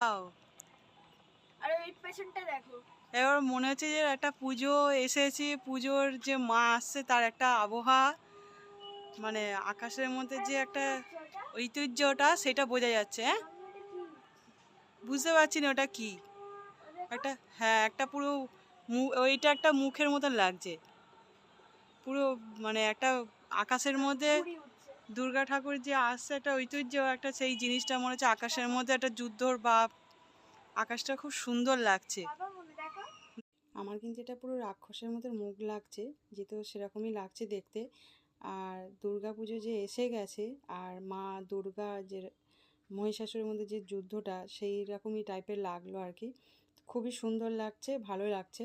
Wow! আর ওই পেছনটা দেখো। এবার মনে হচ্ছে যে একটা পুজো এসেছে, পুজোর যে মা আসছে তার একটা আবহাওয়া, মানে আকাশের মধ্যে আরে যে মা, একটা কি করছো ওটা? ঐতিহ্যটা সেটা বোঝা যাচ্ছে, হ্যাঁ? মাম্মি, এটা কি? বুঝতে পারছি না ওটা কি? ও দেখো, একটা, হ্যাঁ, একটা পুরো ওইটা একটা মুখের মতন লাগছে। পুরো মানে একটা আকাশের মধ্যে ঘুড়ি উঠছে। দুর্গা ঠাকুর যে আসছে একটা ঐতিহ্য, একটা সেই জিনিসটা মনে হচ্ছে আকাশের মধ্যে একটা যুদ্ধর ভাব। আকাশটা খুব সুন্দর লাগছে। বাবা মনে দেখো। আমার কিন্তু এটা পুরো রাক্ষসের মতো মুখ লাগছে, যেহেতু সেরকমই লাগছে দেখতে। আর দুর্গা পুজো যে এসে গেছে, আর মা দুর্গা যে মহিষাসুরের মধ্যে যে যুদ্ধটা সেই রকমই টাইপের লাগলো আর কি। খুবই সুন্দর লাগছে, ভালো লাগছে।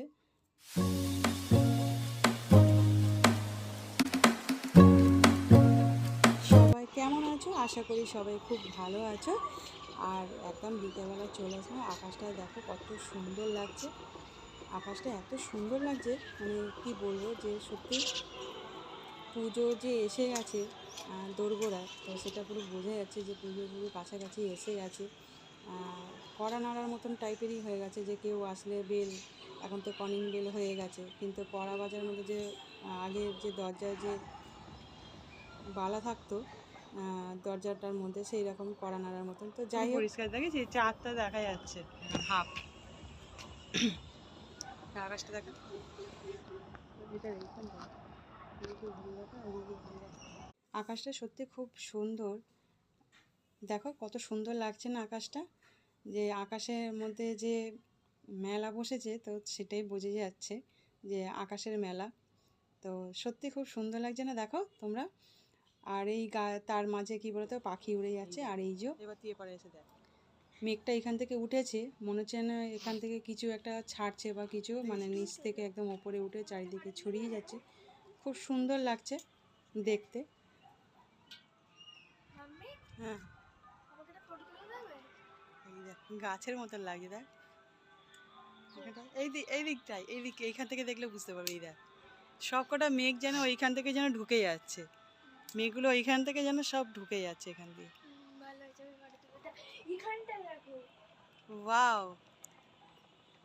সবাই কেমন আছো? আশা করি সবাই খুব ভালো আছো। আর একদম বিকেলবেলা চলে আসলাম, আকাশটা দেখো কত সুন্দর লাগছে। আকাশটা এত সুন্দর লাগছে, মানে কি বলবো, যে সত্যি পুজো যে এসে গেছে দোরগোড়ায়, তো সেটা পুরো বোঝা যাচ্ছে যে পুজো পুরো কাছাকাছি এসে গেছে। কড়া নাড়ার মতন টাইপেরই হয়ে গেছে, যে কেউ আসলে বেল, এখন তো কলিং বেল হয়ে গেছে, কিন্তু কড়া বাজার মধ্যে যে আগের যে দরজায় যে বালা থাকতো দরজাটার মধ্যে, সেই রকম কড়া নাড়ার মতন। তো যাই হোক, পরিষ্কার দেখেছি, চাঁদটা দেখা যাচ্ছে হাফ। আকাশটা দেখা, আকাশটা সত্যি খুব সুন্দর। দেখো কত সুন্দর লাগছে না আকাশটা, যে আকাশের মধ্যে যে মেলা বসেছে, তো সেটাই বোঝা যাচ্ছে যে আকাশের মেলা। তো সত্যি খুব সুন্দর লাগছে না, দেখো তোমরা। আর এই তার মাঝে কি বলতো, পাখি উড়ে যাচ্ছে। আর এই যে এবার দিয়ে পরে এসে দেখ, মেঘটা এখান থেকে উঠেছে, মনে হচ্ছে না এখান থেকে কিছু একটা ছাড়ছে বা কিছু, মানে নিচ থেকে একদম ওপরে উঠে চারিদিকে ছড়িয়ে যাচ্ছে। খুব সুন্দর লাগছে দেখতে। মাম্মি, হ্যাঁ, আমাকে একটা ফটো তুলে দেবে? এই দেখ গাছের মতন লাগে, দেখ এখানটা, এই দিকটাই, এইখান থেকে দেখলে বুঝতে পারবে। এই দেখ সব কটা মেঘ যেন ওইখান থেকে যেন ঢুকে যাচ্ছে, মেঘগুলো ওইখান থেকে যেন সব ঢুকে যাচ্ছে এখান দিয়ে। ভালো হয়েছে, আমি ফটো তুলে এখানটা দেখো। ওয়াও!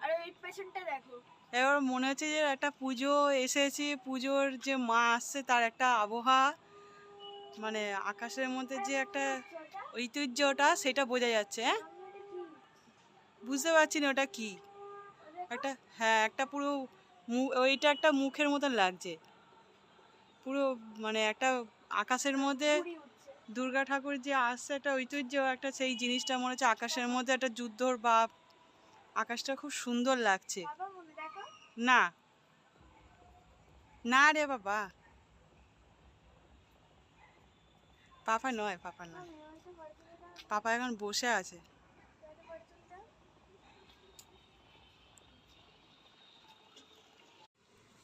আর ওই পেছনটা দেখো। এবার মনে হচ্ছে যে একটা পুজো এসেছে, পুজোর যে মা আসছে তার একটা আবহাওয়া, মানে আকাশের মধ্যে আরে যে মা, কি একটা করছো ওটা? ঐতিহ্যটা সেটা বোঝা যাচ্ছে, হ্যাঁ? মাম্মি, এটা কি? বুঝতে পারছি না ওটা কি? ও দেখো, একটা, হ্যাঁ, একটা পুরো ওইটা একটা মুখের মতন লাগছে। পুরো মানে একটা আকাশের মধ্যে ঘুড়ি উঠছে। দুর্গা ঠাকুর যে আসছে একটা ঐতিহ্য, একটা সেই জিনিসটা মনে হচ্ছে আকাশের মধ্যে একটা যুদ্ধর ভাব। আকাশটা খুব সুন্দর লাগছে। বাবা মনে দেখো। না, না রে বাবা, পাপা নয়, পাপা নয়, মাম্মি, আমার একটা ফটো তুলে দাও না। পাপা এখন বসে আছে। একটা ফটো তুলে দাও।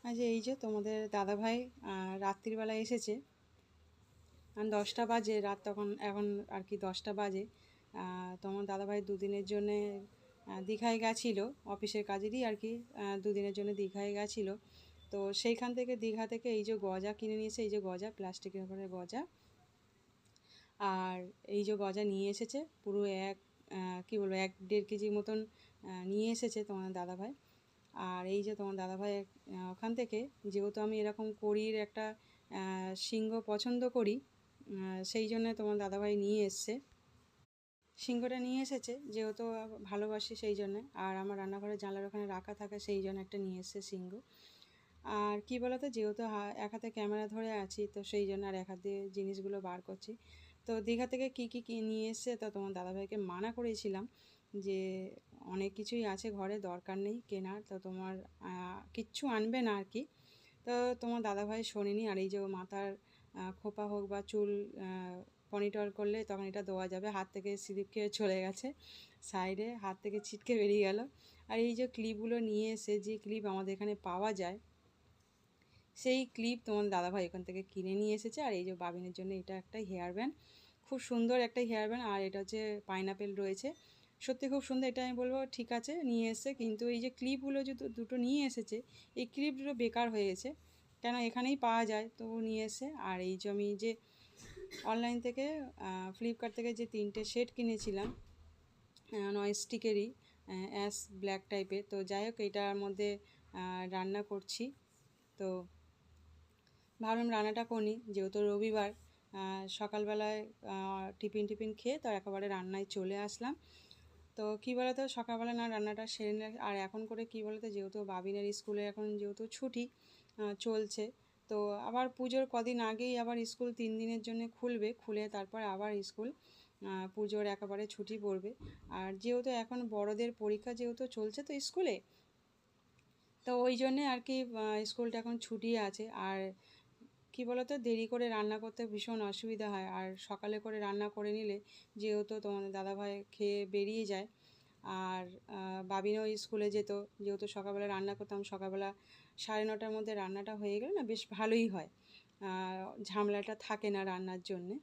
আজ এই যে তোমাদের দাদাভাই রাত্রিবেলা এসেছে, 10টা বাজে রাত, তখন এখন আর কি 10টা বাজে। তোমার দাদাভাই দুদিনের জন্যে দীঘায় গেছিলো, অফিসের কাজেরই আর কি। দুদিনের জন্য দীঘায় গেছিলো। তো সেইখান থেকে, দীঘা থেকে এই যে গজা কিনে নিয়েছে, এই যে গজা, প্লাস্টিকের করে গজা। আর এই যে গজা নিয়ে এসেছে পুরো এক, কী বলবো, 1-1.5 কেজি মতন নিয়ে এসেছে তোমার দাদাভাই। আর এই যে তোমার দাদাভাই ওখান থেকে, যেহেতু আমি এরকম কড়ির একটা সিংহ পছন্দ করি, সেই জন্য তোমার দাদাভাই নিয়ে এসছে, সিংহটা নিয়ে এসেছে, যেহেতু ভালোবাসি সেই জন্যে। আর আমার রান্নাঘরের জানলার ওখানে রাখা থাকে, সেই জন্য একটা নিয়ে এসছে সিংহ। আর কি বলতো, যেহেতু এক হাতে ক্যামেরা ধরে আছি, তো সেই জন্য আর এক হাত দিয়ে জিনিসগুলো বার করছি। তো দীঘা থেকে কী নিয়ে এসছে, তো তোমার দাদাভাইকে মানা করেছিলাম যে অনেক কিছুই আছে ঘরে, দরকার নেই কেনার, তো তোমার কিচ্ছু আনবে না আর কি। তো তোমার দাদাভাই শোনেনি। আর এই যে মাথার খোপা হোক বা চুল পনিটল করলে তখন এটা দেওয়া যাবে, হাত থেকে স্লিপ খেয়ে চলে গেছে, সাইডে হাত থেকে ছিটকে বেরিয়ে গেল। আর এই যে ক্লিপগুলো নিয়ে এসে, যে ক্লিপ আমাদের এখানে পাওয়া যায়, সেই ক্লিপ তোমার দাদাভাই এখান থেকে কিনে নিয়ে এসেছে। আর এই যে বাবিনের জন্য এটা একটা হেয়ার ব্যান্ড, খুব সুন্দর একটা হেয়ার ব্যান্ড। আর এটা হচ্ছে পাইনাপেল রয়েছে, সত্যি খুব সুন্দর। এটা আমি বলবো ঠিক আছে নিয়ে এসছে, কিন্তু এই যে ক্লিপগুলো যে দুটো নিয়ে এসেছে, এই ক্লিপ দুটো বেকার হয়ে গেছে, কেন এখানেই পাওয়া যায়, তো নিয়ে এসে। আর এই যে আমি যে অনলাইন থেকে ফ্লিপকার্ট থেকে যে 3টে সেট কিনেছিলাম, ননস্টিকেরই, অ্যাশ ব্ল্যাক টাইপের। তো যাই হোক, এটার মধ্যে রান্না করছি। তো ভাবলাম রান্নাটা করি, যেহেতু রবিবার। সকালবেলায় টিফিন খেয়ে তো একেবারে রান্নায় চলে আসলাম। তো কী বলতো, সকালবেলা না রান্নাটা সেরে নিলে, আর এখন করে কী বলতো, যেহেতু বাবিনের স্কুলে এখন যেহেতু ছুটি চলছে, তো আবার পুজোর কদিন আগেই আবার স্কুল 3 দিনের জন্য খুলবে, খুলে তারপর আবার স্কুল পুজোর একেবারে ছুটি পড়বে। আর যেহেতু এখন বড়দের পরীক্ষা যেহেতু চলছে তো স্কুলে, তো ওই জন্যে আর কি স্কুলটা এখন ছুটি আছে। আর কী বলতো, দেরি করে রান্না করতে ভীষণ অসুবিধা হয়। আর সকালে করে রান্না করে নিলে যেহেতু তোমাদের দাদাভাই খেয়ে বেরিয়ে যায়, আর বাবিনও স্কুলে যেত, যেহেতু সকালবেলা রান্না করতাম, সকালবেলা 9:30টার মধ্যে রান্নাটা হয়ে গেলে না বেশ ভালোই হয়, ঝামেলাটা থাকে না রান্নার জন্যে।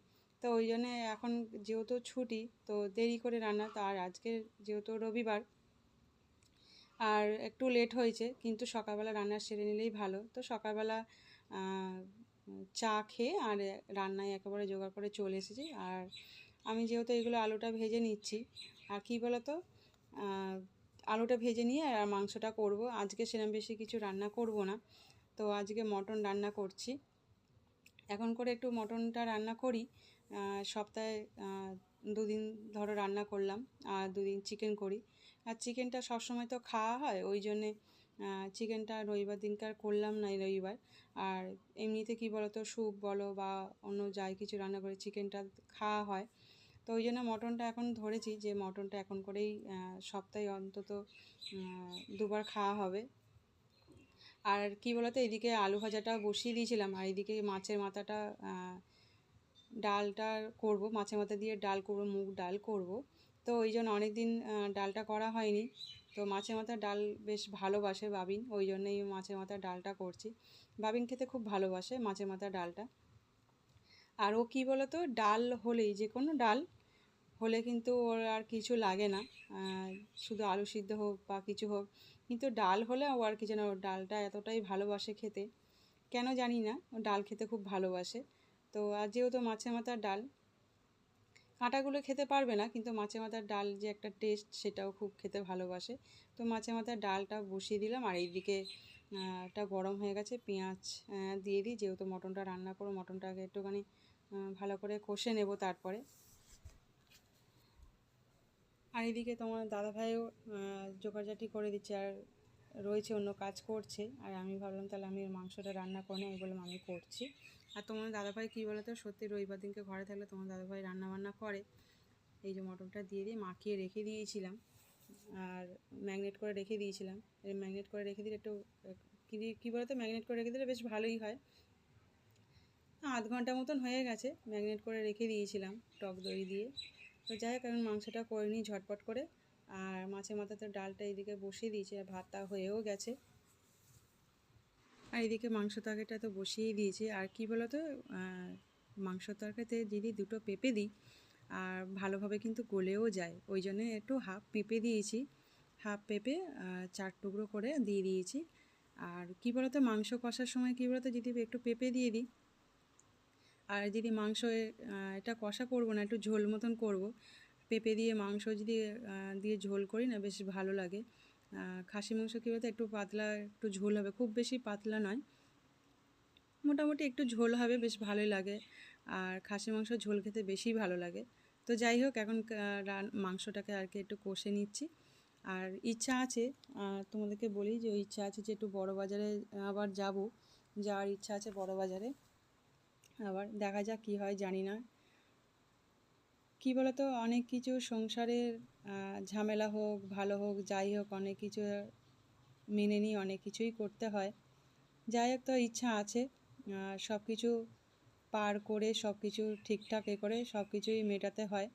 তো ওই জন্যে এখন যেহেতু ছুটি, তো দেরি করে রান্না। তো আর আজকে যেহেতু রবিবার, আর একটু লেট হয়েছে, কিন্তু সকালবেলা রান্না সেরে নিলেই ভালো। তো সকালবেলা চা খেয়ে আর রান্নায় একেবারে জোগাড় করে চলে এসেছি। আর আমি যেহেতু এগুলো আলুটা ভেজে নিচ্ছি, আর কী বলতো, আলুটা ভেজে নিয়ে আর মাংসটা করব। আজকে সেরকম বেশি কিছু রান্না করব না, তো আজকে মটন রান্না করছি। এখন করে একটু মটনটা রান্না করি, সপ্তাহে 2 দিন ধরো রান্না করলাম, আর 2 দিন চিকেন করি। আর চিকেনটা সবসময় তো খাওয়া হয়, ওই জন্যে চিকেনটা রবিবার দিনকার করলাম না এই রবিবার। আর এমনিতে কী বলো তো, স্যুপ বলো বা অন্য যাই কিছু রান্না করে চিকেনটা খাওয়া হয়। তো ওই জন্য মটনটা এখন ধরেছি যে মটনটা এখন করেই সপ্তাহে অন্তত 2বার খাওয়া হবে। আর কী বলতো, এদিকে আলু ভাজাটা বসিয়ে দিয়েছিলাম, আর এদিকে মাছের মাথাটা ডালটা করব, মাছের মাথা দিয়ে ডাল করব, মুগ ডাল করব। তো ওই জন্য অনেক দিন ডালটা করা হয়নি। তো মাছের মাথার ডাল বেশ ভালোবাসে বাবিন, ওই জন্যই মাছের মাথার ডালটা করছি। বাবিন খেতে খুব ভালোবাসে মাছের মাথার ডালটা। আর ও কী বলতো, ডাল হলেই, যে কোনো ডাল হলে কিন্তু ওর আর কিছু লাগে না, শুধু আলু সিদ্ধ হোক বা কিছু হোক, কিন্তু ডাল হলে ও আর কিছু না, ওর ডালটা এতটাই ভালোবাসে খেতে, কেন জানি না, ও ডাল খেতে খুব ভালোবাসে। তো আর যেহেতু মাছের মাথার ডাল, কাঁটাগুলো খেতে পারবে না, কিন্তু মাছের মাথার ডাল যে একটা টেস্ট, সেটাও খুব খেতে ভালোবাসে। তো মাছের মাথার ডালটা বসিয়ে দিলাম, আর এইদিকে এটা গরম হয়ে গেছে, পেঁয়াজ দিয়ে দিই, যেহেতু মটনটা রান্না করো, মটনটাকে একটুখানি ভালো করে কষে নেব তারপরে। আর এদিকে তোমার দাদাভাইও জোগাড়জাটি করে দিচ্ছে, আর রয়েছে, অন্য কাজ করছে। আর আমি ভাবলাম তাহলে আমি মাংসটা রান্না করে আমি বললাম আমি করছি। আর তোমার দাদাভাই কী বলো তো, সত্যি রবিবার দিনকে ঘরে থাকলে তোমার দাদাভাই রান্না বান্না করে। এই যে মটনটা দিয়ে মাখিয়ে রেখে দিয়েছিলাম, আর ম্যাগনেট করে রেখে দিয়েছিলাম। ম্যাগনেট করে রেখে দিলে একটু কী বলতো, ম্যাগনেট করে রেখে দিলে বেশ ভালোই হয়। 8 ঘন্টা মতন হয়ে গেছে ম্যাগনেট করে রেখে দিয়েছিলাম টক দই দিয়ে। তো যাই হোক, এখন মাংসটা করে নিই ঝটপট করে। আর মাছের মাথাতে ডালটা এইদিকে বসিয়ে দিয়েছি, আর ভাতটা হয়েও গেছে। আর এদিকে মাংস তরকারিটা তো বসিয়েই দিয়েছি। আর কি বলতো, মাংস তরকারিতে যদি 2টো পেঁপে দিই, আর ভালোভাবে কিন্তু গলেও যায়, ওই জন্যে একটু হাফ পেঁপে দিয়েছি, হাফ পেঁপে 4 টুকরো করে দিয়ে দিয়েছি। আর কি বলতো, মাংস কষার সময় কী বলতো, যদি একটু পেঁপে দিয়ে দিই, আর যদি মাংস এটা কষা করব না, একটু ঝোল মতন করব, পেঁপে দিয়ে মাংস যদি দিয়ে ঝোল করি না, বেশ ভালো লাগে। খাসি মাংস কী বলতো, একটু পাতলা, একটু ঝোল হবে, খুব বেশি পাতলা নয়, মোটামুটি একটু ঝোল হবে, বেশ ভালোই লাগে। আর খাসি মাংস ঝোল খেতে বেশি ভালো লাগে। তো যাই হোক, এখন মাংসটাকে আর কি একটু কষে নিচ্ছি। আর ইচ্ছা আছে, তোমাদেরকে বলি যে ওই ইচ্ছা আছে যে একটু বড় বাজারে আবার যাওয়ার ইচ্ছা আছে বড় বাজারে। আবার দেখা যাক কী হয়, জানি না। কী বলতো, অনেক কিছু সংসারের ঝামেলা হোক ভালো হোক যাই হোক, অনেক কিছু মেনে নিয়ে অনেক কিছুই করতে হয়। যাই হোক, তো ইচ্ছা আছে সব কিছু পার করে, সব কিছু ঠিকঠাক করে সব কিছুই মেটাতে হয়।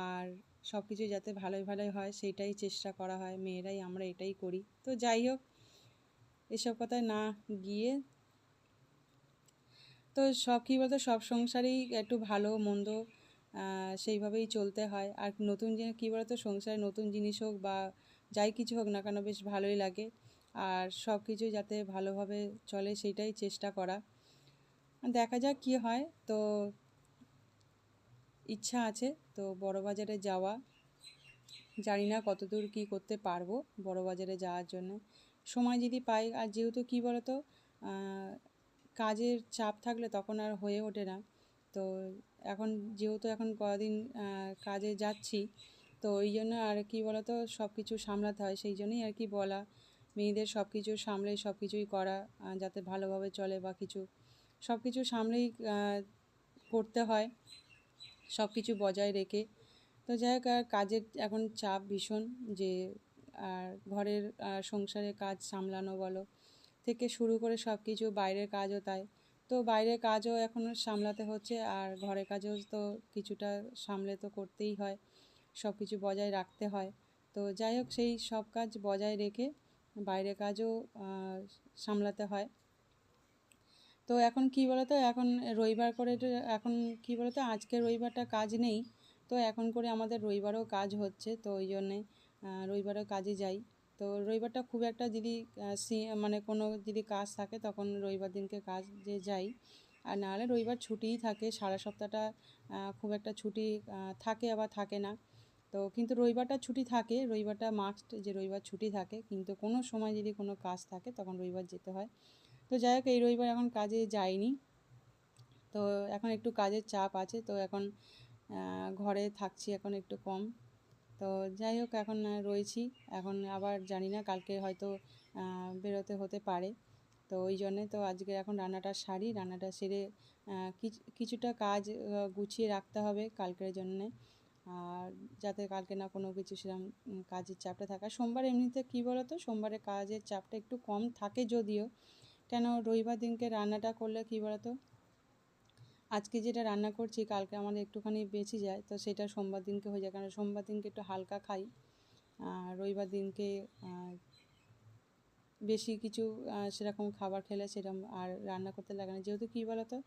আর সব কিছু যাতে ভালোই ভালোই হয়, সেইটাই চেষ্টা করা হয়, মেয়েরাই আমরা এটাই করি। তো যাই হোক, এসব কথায় না গিয়ে, তো সব কী বলতো, সব সংসারেই একটু ভালো মন্দ সেইভাবেই চলতে হয়। আর নতুন যে কী বলতো, সংসারে নতুন জিনিস হোক বা যাই কিছু হোক না কেন, বেশ ভালোই লাগে। আর সব কিছু যাতে ভালোভাবে চলে, সেইটাই চেষ্টা করা। দেখা যাক কী হয়। তো ইচ্ছা আছে তো বড় বাজারে যাওয়া, জানি না কতদূর কী করতে পারবো বড় বাজারে যাওয়ার জন্য। সময় যদি পাই, আর যেহেতু কী বলতো কাজের চাপ থাকলে তখন আর হয়ে ওঠে না। তো এখন যেহেতু এখন কদিন কাজে যাচ্ছি, তো ওই জন্য আর কি বলতো সব কিছু সামলাতে হয়, সেই জন্যই আর কি বলা মেয়েদের সব কিছু সামলে সব কিছুই করা, যাতে ভালোভাবে চলে বা কিছু সব কিছু সামলেই করতে হয়, সব কিছু বজায় রেখে। তো যাই হোক, আর কাজের এখন চাপ ভীষণ, যে আর ঘরের সংসারের কাজ সামলানো বলো থেকে শুরু করে সব কিছু, বাইরের কাজও তাই। তো বাইরের কাজও এখনও সামলাতে হচ্ছে, আর ঘরের কাজও তো কিছুটা সামলে তো করতেই হয়, সব কিছু বজায় রাখতে হয়। তো যাই হোক, সেই সব কাজ বজায় রেখে বাইরের কাজও সামলাতে হয়। তো এখন কি বলতো, এখন রবিবার করে এখন কি বলতো আজকে রবিবারটা কাজ নেই, তো এখন করে আমাদের রবিবারেও কাজ হচ্ছে, তো ওই জন্যে রবিবারেও কাজে যাই। তো রবিবারটা খুব একটা যদি মানে কোনো যদি কাজ থাকে তখন রবিবার দিনকে কাজে যাই, আর নাহলে রবিবার ছুটিই থাকে। সারা সপ্তাহটা খুব একটা ছুটি থাকে আবার থাকে না। তো কিন্তু রবিবারটা ছুটি থাকে, রবিবারটা মাস্ট যে রবিবার ছুটি থাকে, কিন্তু কোনো সময় যদি কোনো কাজ থাকে তখন রবিবার যেতে হয়। তো যাই হোক, এই রবিবার এখন কাজে যাইনি, তো এখন একটু কাজের চাপ আছে, তো এখন ঘরে থাকছি এখন একটু কম। তো যাই হোক, এখন রয়েছি, এখন আবার জানি না কালকে হয়তো বেরোতে হতে পারে। তো ওই জন্যে তো আজকে এখন রান্নাটা সারি, রান্নাটা সেরে কিছুটা কাজ গুছিয়ে রাখতে হবে কালকের জন্যে, আর যাতে কালকে না কোনো কিছু সেরকম কাজের চাপটা থাকা। সোমবার এমনিতে কী বলো তো, সোমবারে কাজের চাপটা একটু কম থাকে যদিও, কেন রবিবার দিনকে রান্নাটা করলে কী বলো তো, আজকে যেটা রান্না করছি কালকে আমাদের একটুখানি বেঁচে যায়, তো সেটা সোমবার দিনকে হয়ে যায়, কারণ সোমবার দিনকে একটু হালকা খাই, আর রবিবার দিনকে বেশি কিছু সেরকম খাবার খেলে সেরকম আর রান্না করতে লাগে না। যেহেতু কী বলো তো,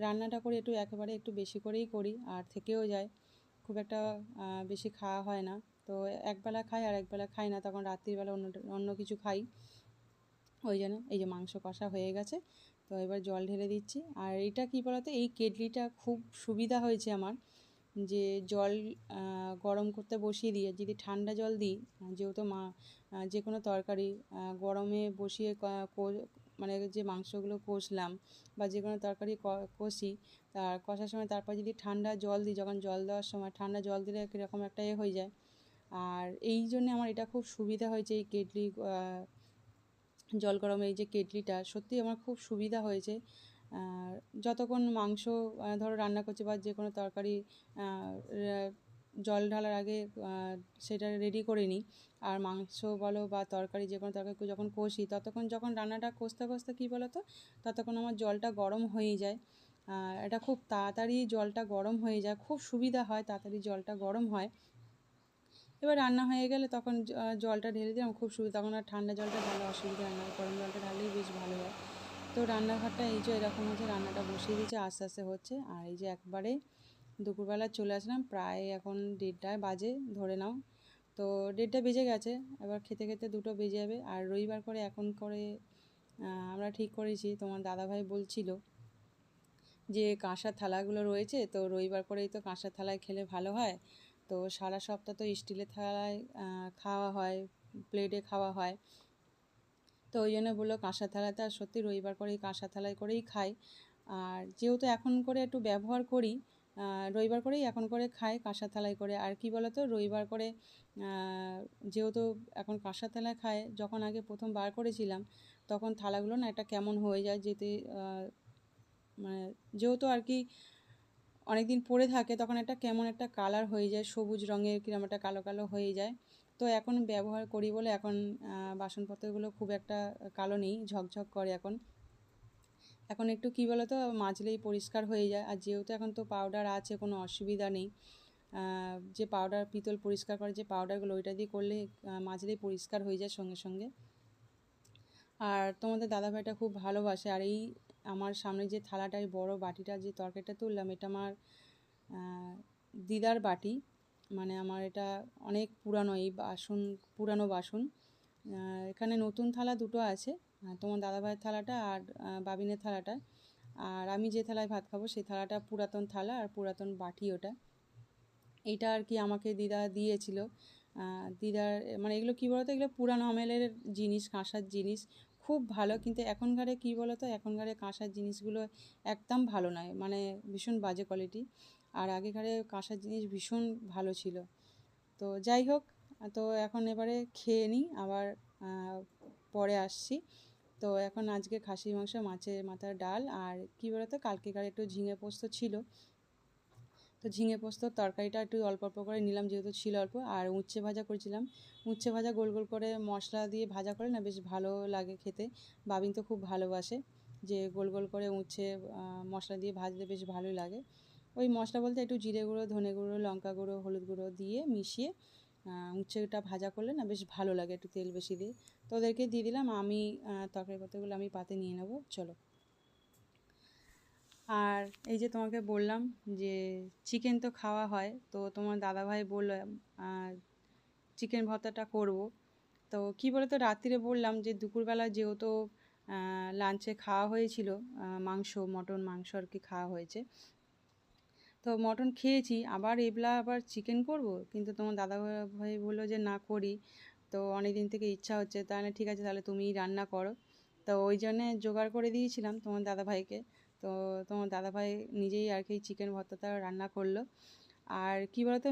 রান্নাটা করি একটু একেবারে একটু বেশি করেই করি, আর থেকেও যায়, খুব একটা বেশি খাওয়া হয় না। তো একবেলা খাই আর একবেলা খাই না, তখন রাত্রিবেলা অন্য কিছু খাই। ওই জন্য এই যে মাংস কষা হয়ে গেছে, তো এবার জল ঢেলে দিচ্ছি। আর এটা কী বলতো, এই কেটলিটা খুব সুবিধা হয়েছে আমার, যে জল গরম করতে বসিয়ে দিয়ে যদি ঠান্ডা জল দিই, যেহেতু যে কোনো তরকারি গরমে বসিয়ে মানে যে মাংসগুলো কষলাম বা যে কোনো তরকারি কষি, তার কষার সময় তারপর যদি ঠান্ডা জল দিই, যখন জল দেওয়ার সময় ঠান্ডা জল দিলে কীরকম একটা হয়ে যায়। আর এই জন্যে আমার এটা খুব সুবিধা হয়েছে, এই কেটলি জল গরমে এই যে কেটলিটা সত্যিই আমার খুব সুবিধা হয়েছে। যতক্ষণ মাংস ধরো রান্না করছি বা যে কোনো তরকারি জল ঢালার আগে সেটা রেডি করে নিই, আর মাংস বলো বা তরকারি যে কোনো তরকারি যখন কষি, ততক্ষণ যখন রান্নাটা কষতে কষতে কী বলো তো, ততক্ষণ আমার জলটা গরম হয়ে যায়। এটা খুব তাড়াতাড়ি জলটা গরম হয়ে যায়, খুব সুবিধা হয়, তাড়াতাড়ি জলটা গরম হয়। এবার রান্না হয়ে গেলে তখন জলটা ঢেলে দিলাম, খুব সুবিধা, তখন আর ঠান্ডা জলটা ঢালে অসুবিধা হয় না, গরম জলটা ঢাললেই বেশ ভালো হয়। তো রান্নাঘরটা এই যে এরকম হচ্ছে, রান্নাটা বসিয়ে দিয়েছে, আস্তে আস্তে হচ্ছে। আর এই যে একবারে দুপুরবেলা চলে আসলাম, প্রায় এখন 1:30 বাজে ধরে নাও, তো 1:30 বেজে গেছে, এবার খেতে খেতে 2টো বেজে যাবে। আর রবিবার করে এখন করে আমরা ঠিক করেছি, তোমার দাদাভাই বলছিল যে কাঁসার থালাগুলো রয়েছে, তো রবিবার করেই তো কাঁসার থালায় খেলে ভালো হয়। তো সারা সপ্তাহ তো স্টিলের থালায় খাওয়া হয়, প্লেটে খাওয়া হয়, তো ওই জন্য বললো কাঁসার থালাতে, আর সত্যি রবিবার করেই কাঁসার থালায় করেই খাই। আর যেহেতু এখন করে একটু ব্যবহার করি, রবিবার করেই এখন করে খাই কাঁসার থালায় করে। আর কি বলো তো, রবিবার করে যেহেতু এখন কাঁসার থালায় খায়, যখন আগে প্রথম বার করেছিলাম তখন থালাগুলো না একটা কেমন হয়ে যায়, যেতে মানে যেহেতু আর কি অনেক দিন পরে থাকে, তখন একটা কেমন একটা কালার হয়ে যায়, সবুজ রঙের কিরম একটা কালো কালো হয়ে যায়। তো এখন ব্যবহার করি বলে এখন বাসনপত্রগুলো খুব একটা কালো নেই, ঝকঝক করে এখন। এখন একটু কী বলো তো, মাজলেই পরিষ্কার হয়ে যায়, আর যেহেতু এখন তো পাউডার আছে, কোনো অসুবিধা নেই। যে পাউডার, পিতল পরিষ্কার করে যে পাউডারগুলো, ওইটা দিয়ে করলে মাজলেই পরিষ্কার হয়ে যায় সঙ্গে সঙ্গে। আর তোমাদের দাদাভাইটা খুব ভালোবাসে, আর এই আমার সামনে যে থালাটা, এই বড়ো বাটিটা যে তরকারিটা তুললাম, এটা আমার দিদার বাটি, মানে আমার এটা অনেক পুরানো, এই বাসন পুরানো বাসন। এখানে নতুন থালা 2টো আছে, তোমার দাদাভাইয়ের থালাটা আর বাবিনের থালাটা, আর আমি যে থালায় ভাত খাবো সেই থালাটা পুরাতন থালা আর পুরাতন বাটি ওটা। এইটা আর কি আমাকে দিদা দিয়েছিল, দিদার মানে এগুলো কী বলতো, এগুলো পুরানো আমলের জিনিস, কাঁসার জিনিস, খুব ভালো। কিন্তু এখনকারে কী বলতো, এখনকারে কাঁসার জিনিসগুলো একদম ভালো নয়, মানে ভীষণ বাজে কোয়ালিটি। আর আগেকারে কাঁসার জিনিস ভীষণ ভালো ছিল। তো যাই হোক, তো এখন এবারে খেয়ে নিই, আবার পরে আসছি। তো এখন আজকে খাসির মাংস, মাছের মাথার ডাল, আর কী বলতো কালকেকার একটু ঝিঙে পোস্ত ছিল, তো ঝিঙে পোস্তর তরকারিটা একটু অল্প অল্প করে নিলাম যেহেতু ছিল অল্প। আর উচ্ছে ভাজা করেছিলাম, উচ্ছে ভাজা গোল গোল করে মশলা দিয়ে ভাজা করে না বেশ ভালো লাগে খেতে। বাবিন তো খুব ভালোবাসে যে গোল গোল করে উচ্ছে মশলা দিয়ে ভাজলে বেশ ভালোই লাগে। ওই মশলা বলতে একটু জিরে গুঁড়ো, ধনে গুঁড়ো, লঙ্কা গুঁড়ো, হলুদ গুঁড়ো দিয়ে মিশিয়ে উচ্ছেটা ভাজা করলে না বেশ ভালো লাগে, একটু তেল বেশি দিয়ে। তো ওদেরকে দিয়ে দিলাম, আমি তরকারি পত্রগুলো আমি পাতে নিয়ে নেব, চলো। আর এই যে তোমাকে বললাম যে চিকেন তো খাওয়া হয়, তো তোমার দাদাভাই বলল চিকেন ভর্তাটা করব। তো কী বলে, তো রাত্রিরে বললাম যে দুপুরবেলা যেহেতু লাঞ্চে খাওয়া হয়েছিল মাংস, মটন মাংস আর কি খাওয়া হয়েছে, তো মটন খেয়েছি, আবার এবলা আবার চিকেন করব। কিন্তু তোমার দাদাভাই বললো যে না করি, তো অনেক দিন থেকে ইচ্ছা হচ্ছে, তাহলে ঠিক আছে তাহলে তুমিই রান্না করো। তো ওই জন্যে জোগাড় করে দিয়েছিলাম তোমার দাদাভাইকে। তো তোমার দাদাভাই নিজেই আর কি চিকেন ভর্তাটা রান্না করলো। আর কী বলতো,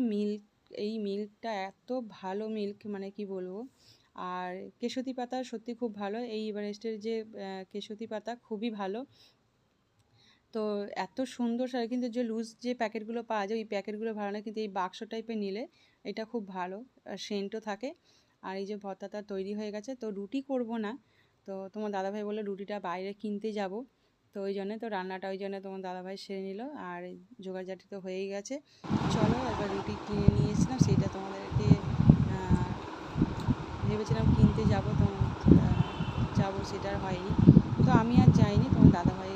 এই মিল্কটা এত ভালো মিল্ক, মানে কি বলবো। আর কেশতি পাতা সত্যি খুব ভালো, এই এভারেস্টের যে কেশতি পাতা খুবই ভালো। তো এত সুন্দর সার, কিন্তু যে লুজ যে প্যাকেটগুলো পাওয়া যায় ওই প্যাকেটগুলো ভালো না, কিন্তু এই বাক্স টাইপের নিলে এটা খুব ভালো, সেন্টও থাকে। আর এই যে ভর্তাটা তৈরি হয়ে গেছে, তো রুটি করব না, তো তোমার দাদাভাই বললো রুটিটা বাইরে কিনতে যাব, তো ওই জন্যে তো রান্নাটা ওই জন্য তোমার দাদাভাই সেরে নিল। আর জোগাড়জাটি তো হয়েই গেছে, চলো এবার রুটি কিনে নিয়ে এসেছিলাম, সেইটা তোমাদেরকে ভেবেছিলাম কিনতে যাব, তো যাবো, সেটা আর হয়নি। তো আমি আর যাইনি, তোমার দাদাভাই